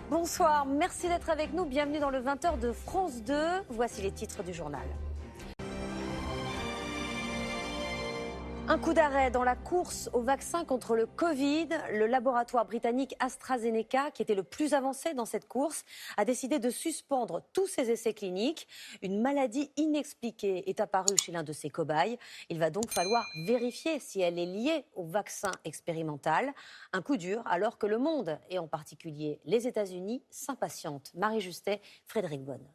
Bonsoir, merci d'être avec nous. Bienvenue dans le 20h de France 2. Voici les titres du journal. Un coup d'arrêt dans la course au vaccin contre le Covid. Le laboratoire britannique AstraZeneca, qui était le plus avancé dans cette course, a décidé de suspendre tous ses essais cliniques. Une maladie inexpliquée est apparue chez l'un de ses cobayes. Il va donc falloir vérifier si elle est liée au vaccin expérimental. Un coup dur alors que le monde, et en particulier les États-Unis, s'impatientent. Marie Justet, Frédéric Bonne.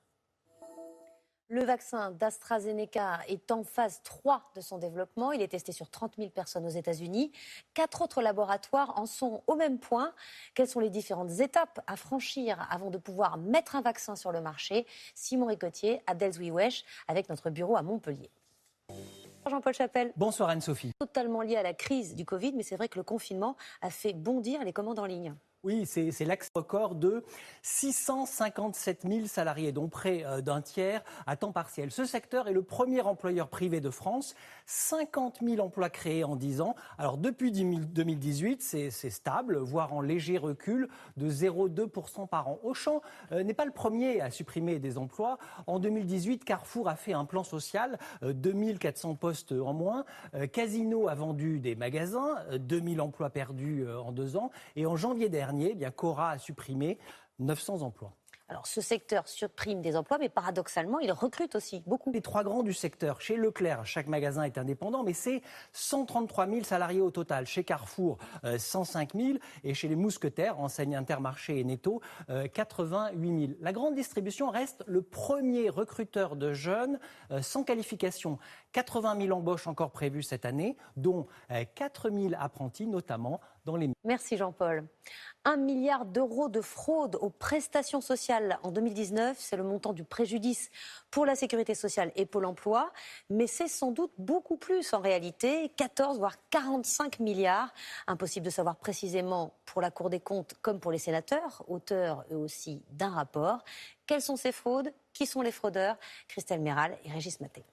Le vaccin d'AstraZeneca est en phase 3 de son développement. Il est testé sur 30 000 personnes aux États-Unis. 4 autres laboratoires en sont au même point. Quelles sont les différentes étapes à franchir avant de pouvoir mettre un vaccin sur le marché? Simon Ricotier, Abdel Zouiwesh, avec notre bureau à Montpellier. Jean-Paul Chapelle. Bonsoir Anne-Sophie. Totalement lié à la crise du Covid, mais c'est vrai que le confinement a fait bondir les commandes en ligne. Oui, c'est l'ex-record de 657 000 salariés, dont près d'un tiers à temps partiel. Ce secteur est le premier employeur privé de France. 50 000 emplois créés en 10 ans. Alors depuis 2018, c'est stable, voire en léger recul de 0,2% par an. Auchan n'est pas le premier à supprimer des emplois. En 2018, Carrefour a fait un plan social, 2400 postes en moins. Casino a vendu des magasins, 2000 emplois perdus en 2 ans. Et en janvier dernier, Cora a supprimé 900 emplois. Alors ce secteur supprime des emplois, mais paradoxalement, il recrute aussi beaucoup. Les 3 grands du secteur, chez Leclerc, chaque magasin est indépendant, mais c'est 133 000 salariés au total. Chez Carrefour, 105 000. Et chez les Mousquetaires, enseigne Intermarché et Netto, 88 000. La grande distribution reste le premier recruteur de jeunes sans qualification. 80 000 embauches encore prévues cette année, dont 4 000 apprentis, notamment dans les... Merci Jean-Paul. 1 milliard d'euros de fraude aux prestations sociales en 2019. C'est le montant du préjudice pour la sécurité sociale et Pôle emploi. Mais c'est sans doute beaucoup plus en réalité, 14 voire 45 milliards. Impossible de savoir précisément pour la Cour des comptes comme pour les sénateurs, auteurs eux aussi d'un rapport. Quelles sont ces fraudes? Qui sont les fraudeurs? Christelle Méral et Régis Maté.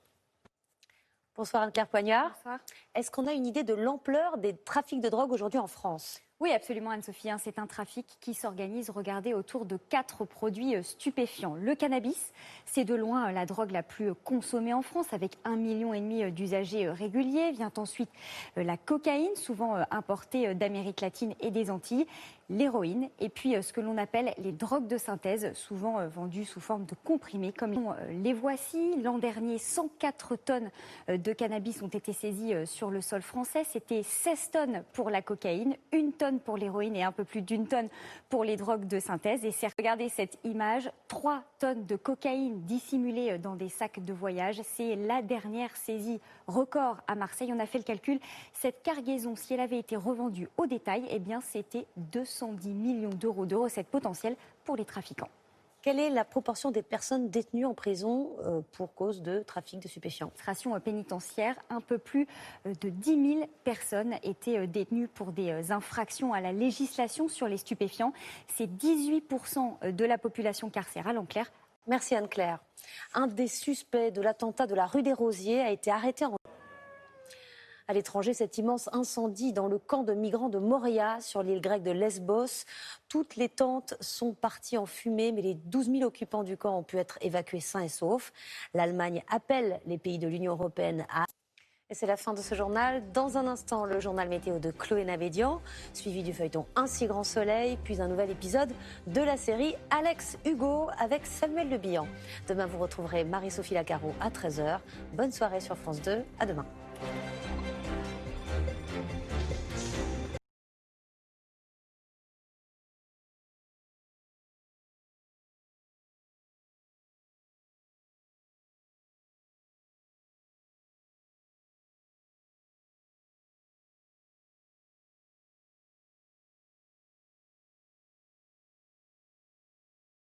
Bonsoir Anne-Claire Poignard. Bonsoir. Est-ce qu'on a une idée de l'ampleur des trafics de drogue aujourd'hui en France? Oui, absolument Anne-Sophie. C'est un trafic qui s'organise, regardez, autour de 4 produits stupéfiants. Le cannabis, c'est de loin la drogue la plus consommée en France, avec 1,5 million d'usagers réguliers. Vient ensuite la cocaïne, souvent importée d'Amérique latine et des Antilles, l'héroïne, et puis ce que l'on appelle les drogues de synthèse, souvent vendues sous forme de comprimés. Comme les voici, l'an dernier, 104 tonnes de cannabis ont été saisies sur le sol français. C'était 16 tonnes pour la cocaïne, 1 tonne pour l'héroïne et un peu plus d'1 tonne pour les drogues de synthèse. Et regardez cette image, 3 tonnes de cocaïne dissimulées dans des sacs de voyage. C'est la dernière saisie record à Marseille. On a fait le calcul. Cette cargaison, si elle avait été revendue au détail, eh bien c'était 210 millions d'euros de recettes potentielles pour les trafiquants. Quelle est la proportion des personnes détenues en prison pour cause de trafic de stupéfiants? Administration pénitentiaire, un peu plus de 10 000 personnes étaient détenues pour des infractions à la législation sur les stupéfiants. C'est 18% de la population carcérale en clair. Merci Anne-Claire. Un des suspects de l'attentat de la rue des Rosiers a été arrêté à l'étranger. Cet immense incendie dans le camp de migrants de Moria, sur l'île grecque de Lesbos. Toutes les tentes sont parties en fumée, mais les 12 000 occupants du camp ont pu être évacués sains et saufs. L'Allemagne appelle les pays de l'Union européenne à... Et c'est la fin de ce journal. Dans un instant, le journal météo de Chloé Navédian, suivi du feuilleton Un si grand soleil, puis un nouvel épisode de la série Alex Hugo avec Samuel Le Bihan. Demain, vous retrouverez Marie-Sophie Lacaro à 13h. Bonne soirée sur France 2. À demain.